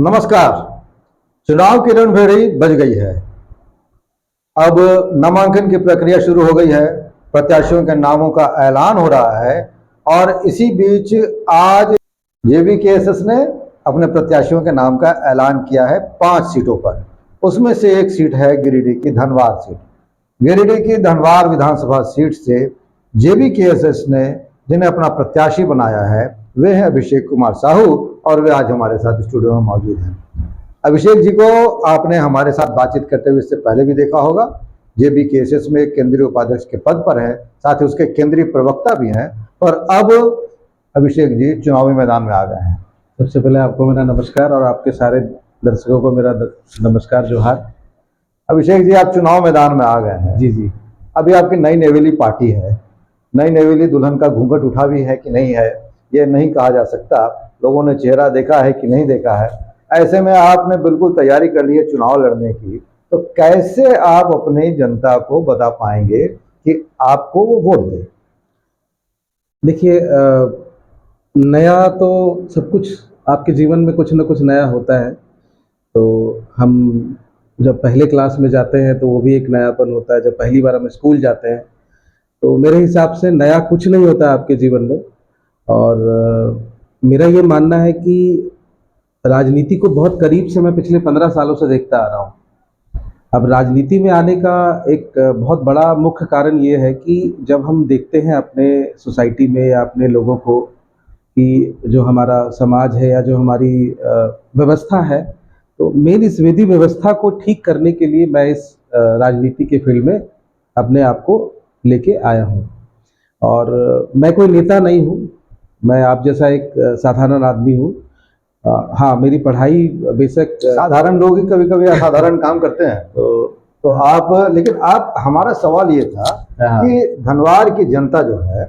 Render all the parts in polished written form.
नमस्कार। चुनाव की रणभेड़ी बज गई है। अब नामांकन की प्रक्रिया शुरू हो गई है। प्रत्याशियों के नामों का ऐलान हो रहा है और इसी बीच आज जेबीकेएसएस ने अपने प्रत्याशियों के नाम का ऐलान किया है 5 सीटों पर। उसमें से एक सीट है गिरिडीह की धनवार सीट। गिरिडीह की धनवार विधानसभा सीट से जेबीकेएसएस ने जिन्हें अपना प्रत्याशी बनाया है वे हैं अभिषेक कुमार साहू और वे आज हमारे साथ स्टूडियो में मौजूद हैं। अभिषेक जी को आपने हमारे साथ बातचीत करते हुए इससे पहले भी देखा होगा। जेबीकेएसएस में केंद्रीय उपाध्यक्ष के पद पर है, साथ ही उसके केंद्रीय प्रवक्ता भी हैं और अब अभिषेक जी चुनावी मैदान में आ गए हैं। सबसे पहले आपको मेरा नमस्कार और आपके सारे दर्शकों को मेरा नमस्कार जोहार। अभिषेक जी आप चुनाव मैदान में आ गए हैं। जी। अभी आपकी नई नेवेली पार्टी है। नई नेवेली दुल्हन का घूंघट उठा भी है कि नहीं है ये नहीं कहा जा सकता। लोगों ने चेहरा देखा है कि नहीं देखा है। ऐसे में आपने बिल्कुल तैयारी कर ली है चुनाव लड़ने की, तो कैसे आप अपनी जनता को बता पाएंगे कि आपको वो वोट दे? देखिए, नया तो सब कुछ आपके जीवन में कुछ न कुछ नया होता है। तो हम जब पहले क्लास में जाते हैं तो वो भी एक नयापन होता है। जब पहली बार हम स्कूल जाते हैं तो मेरे हिसाब से नया कुछ नहीं होता आपके जीवन में। और मेरा ये मानना है कि राजनीति को बहुत करीब से मैं पिछले 15 सालों से देखता आ रहा हूँ। अब राजनीति में आने का एक बहुत बड़ा मुख्य कारण ये है कि जब हम देखते हैं अपने सोसाइटी में या अपने लोगों को कि जो हमारा समाज है या जो हमारी व्यवस्था है, तो मेन इस विधि व्यवस्था को ठीक करने के लिए मैं इस राजनीति के फील्ड में अपने आप को लेके आया हूँ। और मैं कोई नेता नहीं हूँ, मैं आप जैसा एक साधारण आदमी हूँ। हाँ, मेरी पढ़ाई बेशक साधारण लोग ही कभी कभी असाधारण काम करते हैं। तो आप, लेकिन आप, हमारा सवाल ये था कि धनवार की जनता जो है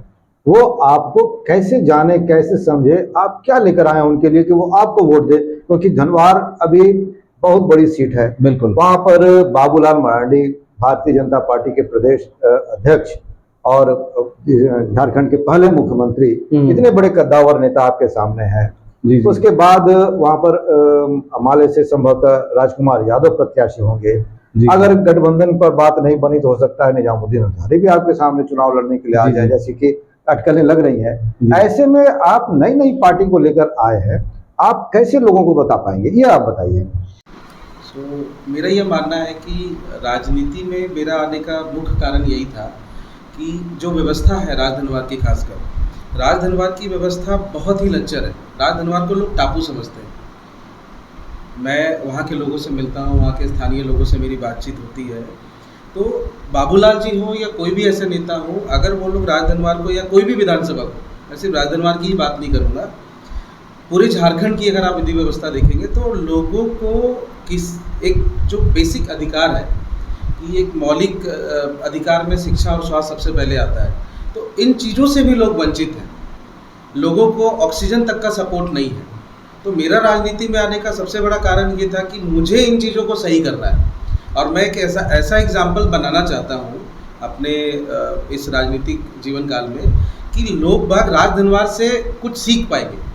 वो आपको कैसे जाने, कैसे समझे, आप क्या लेकर आए उनके लिए कि वो आपको वोट दे? क्योंकि धनवार अभी बहुत बड़ी सीट है। बिल्कुल। वहाँ पर बाबूलाल मरांडी भारतीय जनता पार्टी के प्रदेश अध्यक्ष और झारखंड के पहले मुख्यमंत्री, इतने बड़े कद्दावर नेता आपके सामने हैं। जी। उसके बाद वहाँ पर माले से संभवतः राजकुमार यादव प्रत्याशी होंगे। अगर गठबंधन पर बात नहीं बनी तो हो सकता है निजामुद्दीन अंसारी भी आपके सामने चुनाव लड़ने के लिए आ जाए, जैसे कि अटकलें लग रही हैं। ऐसे में आप नई पार्टी को लेकर आए हैं, आप कैसे लोगों को बता पाएंगे, ये आप बताइए। मेरा ये मानना है कि राजनीति में मेरा आने का मुख्य कारण यही था कि जो व्यवस्था है राजधनवार की, खासकर राजधनवार की व्यवस्था बहुत ही लच्चर है। राजधनवार को लोग टापू समझते हैं। मैं वहाँ के लोगों से मिलता हूँ, वहाँ के स्थानीय लोगों से मेरी बातचीत होती है। तो बाबूलाल जी हो या कोई भी ऐसे नेता हो, अगर वो लोग राजधनवार को या कोई भी विधानसभा को, मैं सिर्फ राजधनवार की ही बात नहीं करूँगा, पूरे झारखंड की अगर आप विधि व्यवस्था देखेंगे तो लोगों को एक जो बेसिक अधिकार है कि एक मौलिक अधिकार में शिक्षा और स्वास्थ्य सबसे पहले आता है, तो इन चीज़ों से भी लोग वंचित हैं। लोगों को ऑक्सीजन तक का सपोर्ट नहीं है। तो मेरा राजनीति में आने का सबसे बड़ा कारण ये था कि मुझे इन चीज़ों को सही करना है और मैं एक ऐसा एग्जाम्पल बनाना चाहता हूँ अपने इस राजनीतिक जीवन काल में कि लोग बाग राजधनवार से कुछ सीख पाएंगे।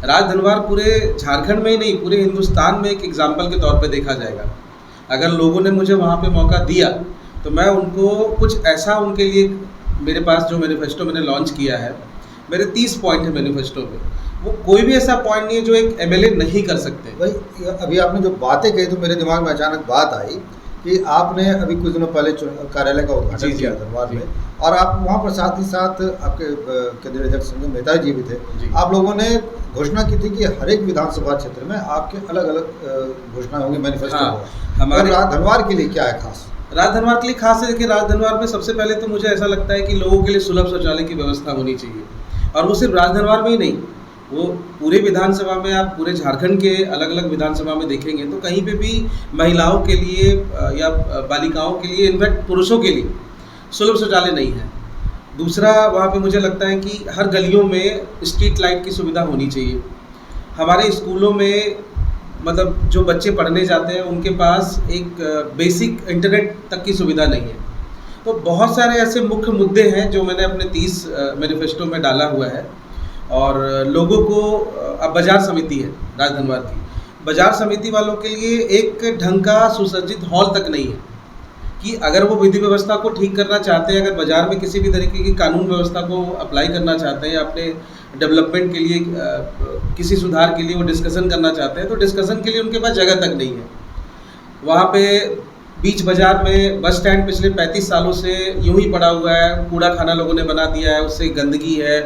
राजधनवार पूरे झारखंड में ही नहीं, पूरे हिंदुस्तान में एक एग्जाम्पल के तौर पे देखा जाएगा। अगर लोगों ने मुझे वहाँ पे मौका दिया तो मैं उनको कुछ ऐसा, उनके लिए मेरे पास जो मैनिफेस्टो मैंने लॉन्च किया है, मेरे 30 पॉइंट है मैनिफेस्टो में, वो कोई भी ऐसा पॉइंट नहीं है जो एक एमएलए नहीं कर सकते। भाई अभी आपने जो बातें कही तो मेरे दिमाग में अचानक बात आई कि आपने अभी कुछ दिनों पहले कार्यालय का उद्घाटन किया धनवार में, और आप वहाँ पर साथ ही साथ आपके केंद्रीय अध्यक्ष संजय मेहता जी भी थे। आप लोगों ने घोषणा की थी कि हर एक विधानसभा क्षेत्र में आपके अलग अलग घोषणाएं होंगी, मैनिफेस्टो होगा। हमारे राजधनवार के लिए क्या है खास? राजधनवार के लिए खास है, देखिए राजधनवार में सबसे पहले तो मुझे ऐसा लगता है कि लोगों के लिए सुलभ शौचालय की व्यवस्था होनी चाहिए। और वो सिर्फ राजधनवार में ही नहीं, वो पूरे विधानसभा में, आप पूरे झारखंड के अलग अलग विधानसभा में देखेंगे तो कहीं पे भी महिलाओं के लिए या बालिकाओं के लिए, इनफैक्ट पुरुषों के लिए सुलभ शौचालय नहीं है। दूसरा, वहाँ पे मुझे लगता है कि हर गलियों में स्ट्रीट लाइट की सुविधा होनी चाहिए। हमारे स्कूलों में मतलब जो बच्चे पढ़ने जाते हैं उनके पास एक बेसिक इंटरनेट तक की सुविधा नहीं है। तो बहुत सारे ऐसे मुख्य मुद्दे हैं जो मैंने अपने 30 मैनिफेस्टो में डाला हुआ है। और लोगों को, अब बाजार समिति है राजधनवार की, बाजार समिति वालों के लिए एक ढंग का सुसज्जित हॉल तक नहीं है कि अगर वो विधि व्यवस्था को ठीक करना चाहते हैं, अगर बाजार में किसी भी तरीके की कानून व्यवस्था को अप्लाई करना चाहते हैं, अपने डेवलपमेंट के लिए किसी सुधार के लिए वो डिस्कशन करना चाहते हैं, तो डिस्कशन के लिए उनके पास जगह तक नहीं है। वहाँ पे बीच बाजार में बस स्टैंड पिछले 35 सालों से यूं ही पड़ा हुआ है, कूड़ा खाना लोगों ने बना दिया है, उससे गंदगी है,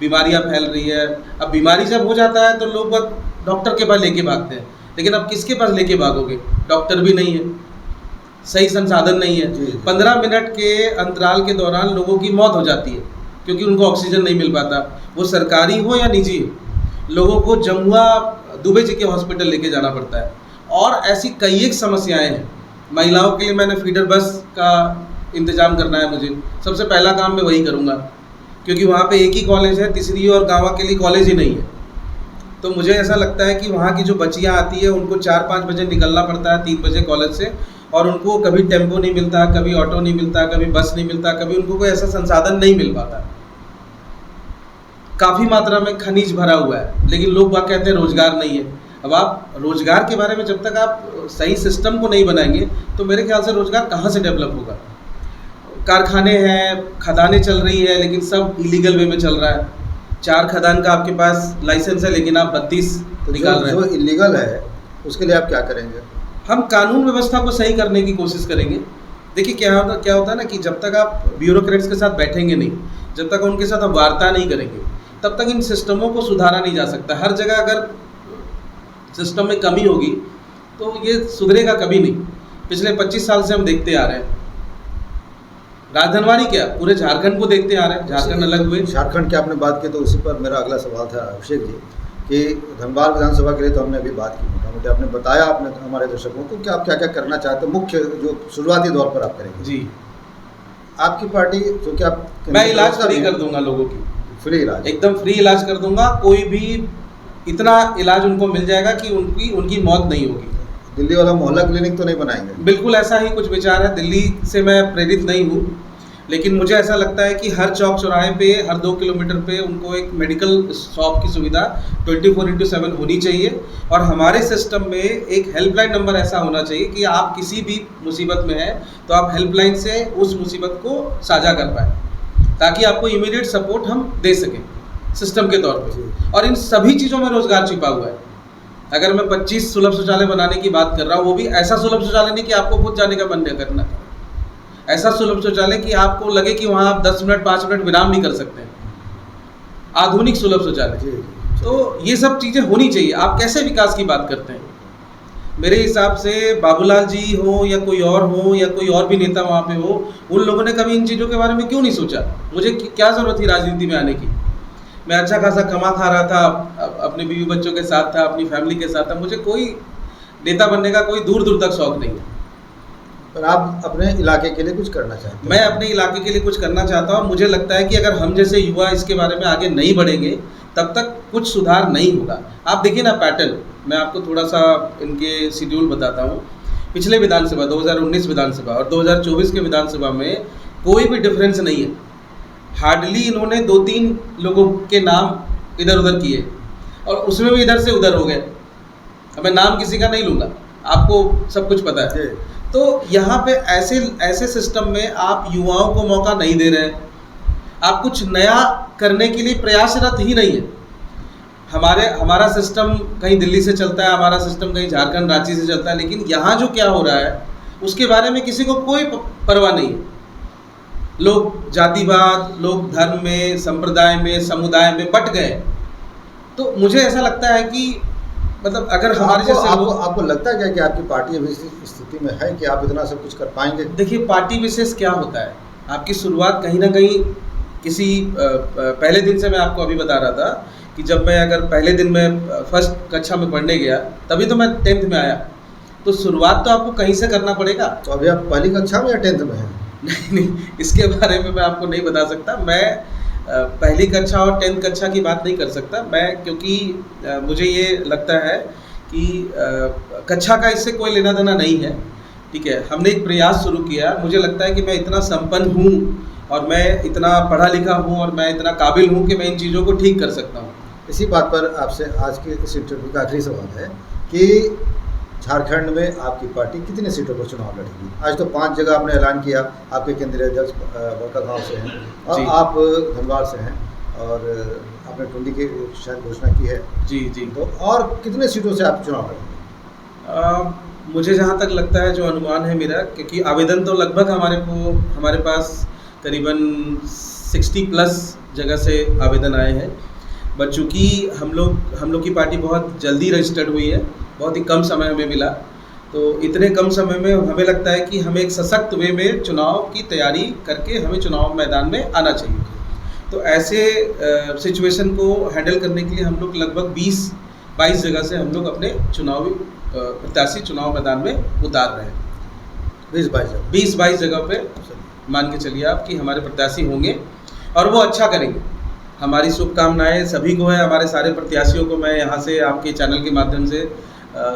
बीमारियां फैल रही है। अब बीमारी जब हो जाता है तो लोग बस डॉक्टर के पास लेके भागते हैं, लेकिन अब किसके पास लेके भागोगे? डॉक्टर भी नहीं है, सही संसाधन नहीं है। 15 मिनट के अंतराल के दौरान लोगों की मौत हो जाती है क्योंकि उनको ऑक्सीजन नहीं मिल पाता, वो सरकारी हो या निजी हो। लोगों को जमुआ दुबे जी के हॉस्पिटल लेके जाना पड़ता है। और ऐसी कई एक समस्याएं हैं। महिलाओं के लिए मैंने फीडर बस का इंतज़ाम करना है, मुझे सबसे पहला काम मैं वही करूँगा क्योंकि वहाँ पे एक ही कॉलेज है, तीसरी और गाँव के लिए कॉलेज ही नहीं है। तो मुझे ऐसा लगता है कि वहाँ की जो बच्चियाँ आती है उनको 4-5 बजे निकलना पड़ता है 3 बजे कॉलेज से, और उनको कभी टेम्पो नहीं मिलता, कभी ऑटो नहीं मिलता, कभी बस नहीं मिलता, कभी उनको कोई ऐसा संसाधन नहीं मिल पाता। काफ़ी मात्रा में खनिज भरा हुआ है, लेकिन लोग वहाँ कहते हैं रोजगार नहीं है। अब आप रोजगार के बारे में जब तक आप सही सिस्टम को नहीं बनाएंगे तो मेरे ख्याल से रोजगार कहाँ से डेवलप होगा? कारखाने हैं, खदानें चल रही है, लेकिन सब इलीगल वे में चल रहा है। 4 खदान का आपके पास लाइसेंस है, लेकिन आप 32 निकाल रहे हैं। जो इलीगल है उसके लिए आप क्या करेंगे? हम कानून व्यवस्था को सही करने की कोशिश करेंगे। देखिए क्या होता है ना कि जब तक आप ब्यूरोक्रेट्स के साथ बैठेंगे नहीं, जब तक उनके साथ आप वार्ता नहीं करेंगे, तब तक इन सिस्टमों को सुधारा नहीं जा सकता। हर जगह अगर सिस्टम में कमी होगी तो ये सुधरेगा कभी नहीं। पिछले 25 साल से हम देखते आ रहे हैं। राजधनवारी क्या, पूरे झारखंड को देखते आ रहे हैं। झारखंड अलग हुए। झारखंड की आपने बात की तो उसी पर मेरा अगला सवाल था अभिषेक जी कि धनबाद विधानसभा के लिए तो हमने अभी बात की, मोटा मोटी आपने बताया अपने हमारे दर्शकों को कि आप क्या क्या करना चाहते हैं, मुख्य जो शुरुआती दौर पर आप करेंगे। जी, आपकी पार्टी जो कि आप मैं इलाज फ्री कर दूंगा, लोगों की फ्री इलाज, एकदम फ्री इलाज कर दूंगा। कोई भी इतना इलाज उनको मिल जाएगा कि उनकी मौत नहीं होगी। दिल्ली वाला मोहल्ला क्लिनिक तो नहीं बनाएंगे? बिल्कुल ऐसा ही कुछ विचार है। दिल्ली से मैं प्रेरित नहीं हूँ, लेकिन मुझे ऐसा लगता है कि हर चौक चौराहे पे, हर 2 किलोमीटर पे उनको एक मेडिकल शॉप की सुविधा 24/7 होनी चाहिए। और हमारे सिस्टम में एक हेल्पलाइन नंबर ऐसा होना चाहिए कि आप किसी भी मुसीबत में हैं तो आप हेल्पलाइन से उस मुसीबत को साझा कर पाएँ, ताकि आपको इमीडिएट सपोर्ट हम दे सकें सिस्टम के तौर पे। और इन सभी चीज़ों में रोजगार छिपा हुआ है। अगर मैं 25 सुलभ शौचालय बनाने की बात कर रहा हूँ, वो भी ऐसा सुलभ शौचालय नहीं कि आपको खुद जाने का मन नहीं करना, ऐसा सुलभ शौचालय कि आपको लगे कि वहाँ आप 10 मिनट 5 मिनट विराम भी कर सकते हैं। आधुनिक सुलभ शौचालय। तो ये सब चीज़ें होनी चाहिए। आप कैसे विकास की बात करते हैं? मेरे हिसाब से बाबूलाल जी हो या कोई और हो या कोई और भी नेता वहाँ पे हो, उन लोगों ने कभी इन चीज़ों के बारे में क्यों नहीं सोचा? मुझे क्या ज़रूरत थी राजनीति में आने की? मैं अच्छा खासा कमा खा रहा था, अपने बीवी बच्चों के साथ था, अपनी फैमिली के साथ था। मुझे कोई नेता बनने का कोई दूर दूर तक शौक नहीं है। पर आप अपने इलाके के लिए कुछ करना चाहते हैं? मैं अपने इलाके के लिए कुछ करना चाहता हूँ। मुझे लगता है कि अगर हम जैसे युवा इसके बारे में आगे नहीं बढ़ेंगे तब तक कुछ सुधार नहीं होगा। आप देखिए ना पैटर्न, मैं आपको थोड़ा सा इनके शेड्यूल बताता हूँ। पिछले विधानसभा 2019 विधानसभा और 2024 के विधानसभा में कोई भी डिफरेंस नहीं है। हार्डली इन्होंने 2-3 लोगों के नाम इधर उधर किए और उसमें भी इधर से उधर हो गए। अब मैं नाम किसी का नहीं लूँगा, आपको सब कुछ पता है। तो यहाँ पे ऐसे सिस्टम में आप युवाओं को मौका नहीं दे रहे हैं। आप कुछ नया करने के लिए प्रयासरत ही नहीं है। हमारा सिस्टम कहीं दिल्ली से चलता है, हमारा सिस्टम कहीं झारखंड रांची से चलता है, लेकिन यहाँ जो क्या हो रहा है उसके बारे में किसी को कोई परवाह नहीं है। लोग जातिवाद, लोग धर्म में, संप्रदाय में, समुदाय में बट गए। तो मुझे ऐसा लगता है कि मतलब अगर हमारे जैसे आपको लगता है क्या कि आपकी पार्टी अभी इस स्थिति में है कि आप इतना सब कुछ कर पाएंगे? देखिए, पार्टी विशेष क्या होता है, आपकी शुरुआत कहीं ना कहीं किसी पहले दिन से। मैं आपको अभी बता रहा था कि जब मैं अगर पहले दिन में फर्स्ट कक्षा में पढ़ने गया, तभी तो मैं 10th में आया। तो शुरुआत तो आपको कहीं से करना पड़ेगा। तो अभी आप पहली कक्षा में या 10th में हैं? नहीं, इसके बारे में मैं आपको नहीं बता सकता। मैं पहली कक्षा और 10th कक्षा की बात नहीं कर सकता मैं, क्योंकि मुझे ये लगता है कि कक्षा का इससे कोई लेना देना नहीं है। ठीक है, हमने एक प्रयास शुरू किया। मुझे लगता है कि मैं इतना संपन्न हूँ और मैं इतना पढ़ा लिखा हूँ और मैं इतना काबिल हूँ कि मैं इन चीज़ों को ठीक कर सकता हूँ। इसी बात पर आपसे आज के इस इंटरव्यू का आखिरी सवाल है कि झारखंड में आपकी पार्टी कितने सीटों पर चुनाव लड़ेगी। आज तो 5 जगह आपने ऐलान किया, आपके केंद्रीय अध्यक्ष बड़कागांव से हैं और जी। आप धनबाद से हैं और आपने टुंडी की शायद घोषणा की है। जी जी। तो और कितने सीटों से आप चुनाव लड़ेंगे? मुझे जहाँ तक लगता है, जो अनुमान है मेरा, क्योंकि आवेदन तो लगभग हमारे पास करीबन 60 प्लस जगह से आवेदन आए हैं, बट चूँकि हम लोग की पार्टी बहुत जल्दी रजिस्टर्ड हुई है, बहुत ही कम समय हमें मिला, तो इतने कम समय में हमें लगता है कि हमें एक सशक्त वे में चुनाव की तैयारी करके हमें चुनाव मैदान में आना चाहिए। तो ऐसे सिचुएशन को हैंडल करने के लिए हम लोग लगभग 20-22 जगह से हम लोग अपने चुनावी प्रत्याशी चुनाव मैदान में उतार रहे हैं। 20-22 जगह पे मान के चलिए आप कि हमारे प्रत्याशी होंगे और वो अच्छा करेंगे। हमारी शुभकामनाएं सभी को है, हमारे सारे प्रत्याशियों को मैं यहाँ से आपके चैनल के माध्यम से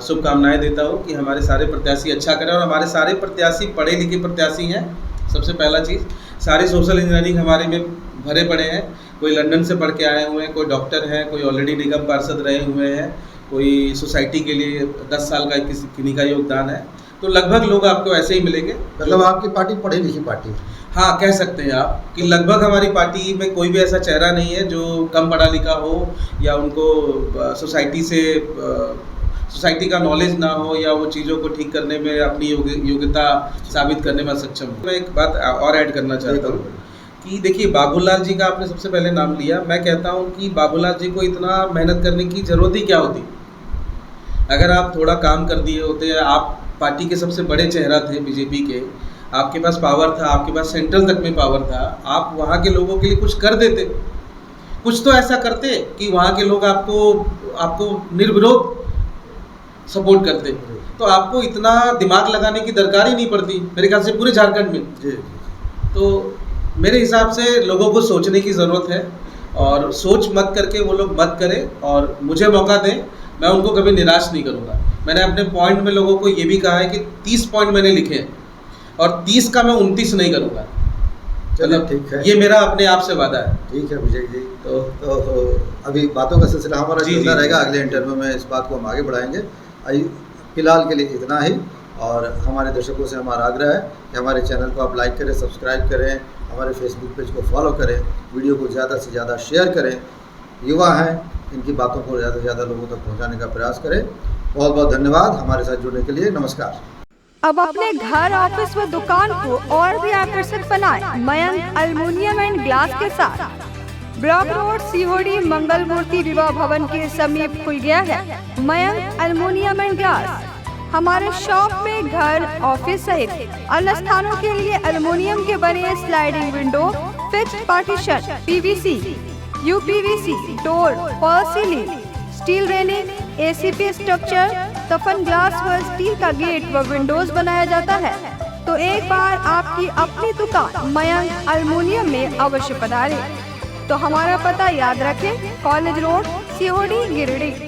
शुभकामनाएं देता हूँ कि हमारे सारे प्रत्याशी अच्छा करें और हमारे सारे प्रत्याशी पढ़े लिखे प्रत्याशी हैं। सबसे पहला चीज़, सारे सोशल इंजीनियरिंग हमारे में भरे पड़े हैं, कोई लंदन से पढ़ के आए हुए हैं, कोई डॉक्टर हैं, कोई ऑलरेडी निगम पार्षद रहे हुए हैं, कोई सोसाइटी के लिए 10 साल का किन्हीं का योगदान है। तो लगभग लोग आपको ऐसे ही मिलेंगे। मतलब आपकी पार्टी पढ़ी लिखी पार्टी है? हाँ, कह सकते हैं आप कि लगभग हमारी पार्टी में कोई भी ऐसा चेहरा नहीं है जो कम पढ़ा लिखा हो या उनको सोसाइटी का नॉलेज ना हो या वो चीज़ों को ठीक करने में अपनी योग्यता साबित करने में सक्षम हो। मैं एक बात और ऐड करना चाहता हूँ कि देखिए, बाबूलाल जी का आपने सबसे पहले नाम लिया। मैं कहता हूँ कि बाबूलाल जी को इतना मेहनत करने की ज़रूरत ही क्या होती। अगर आप थोड़ा काम कर दिए होते, आप पार्टी के सबसे बड़े चेहरा थे बीजेपी के, आपके पास पावर था, आपके पास सेंट्रल तक में पावर था, आप वहाँ के लोगों के लिए कुछ कर देते, कुछ तो ऐसा करते कि वहाँ के लोग आपको निर्विरोध सपोर्ट करते, तो आपको इतना दिमाग लगाने की दरकार ही नहीं पड़ती मेरे ख्याल से पूरे झारखंड में। जी। तो मेरे हिसाब से लोगों को सोचने की ज़रूरत है और सोच मत करके वो लोग मत करें और मुझे मौका दें, मैं उनको कभी निराश नहीं करूँगा। मैंने अपने पॉइंट में लोगों को ये भी कहा है कि 30 पॉइंट मैंने लिखे हैं और 30 का मैं 29 नहीं करूँगा। चलो ठीक है, ये मेरा अपने आप से वादा है। ठीक है विजय जी। तो अभी बातों का सिलसिला हमारा चलता रहेगा, अगले इंटरव्यू में इस बात को हम आगे बढ़ाएंगे। फिलहाल के लिए इतना ही, और हमारे दर्शकों से हमारा आग्रह है कि हमारे चैनल को आप लाइक करें, सब्सक्राइब करें, हमारे फेसबुक पेज को फॉलो करें, वीडियो को ज़्यादा से ज़्यादा शेयर करें। युवा हैं, इनकी बातों को ज़्यादा से ज़्यादा लोगों तक पहुंचाने का प्रयास करें। बहुत बहुत धन्यवाद हमारे साथ जुड़ने के लिए। नमस्कार। अब अपने घर, ऑफिस व दुकान को और भी आकर्षक बनाएं मयंक एल्युमिनियम एंड ग्लास के साथ। ब्लॉक रोड, सीहोड़ी, मंगल मूर्ति विवाह भवन के समीप खुल गया है मयंक एल्युमिनियम एंड ग्लास। हमारे शॉप में घर, ऑफिस सहित अन्य स्थानों के लिए एल्युमिनियम के बने sliding window, fixed partition, PVC, UPVC, door, fall ceiling, steel railing, ACP structure, toughen glass व स्टील का गेट व विंडोज बनाया जाता है। तो एक बार आपकी अपनी दुकान मयंक एल्युमिनियम में अवश्य पधारें। तो हमारा पता याद रखें, कॉलेज रोड, सीहोड़ी, गिरिडीह।